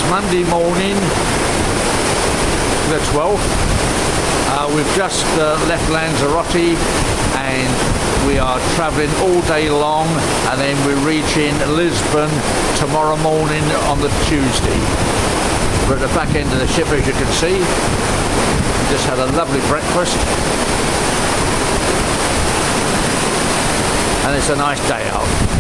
Monday morning, the 12th. We've just left Lanzarote and we are travelling all day long, and then we're reaching Lisbon tomorrow morning on the Tuesday. We're at the back end of the ship, as you can see. We just had a lovely breakfast and it's a nice day out.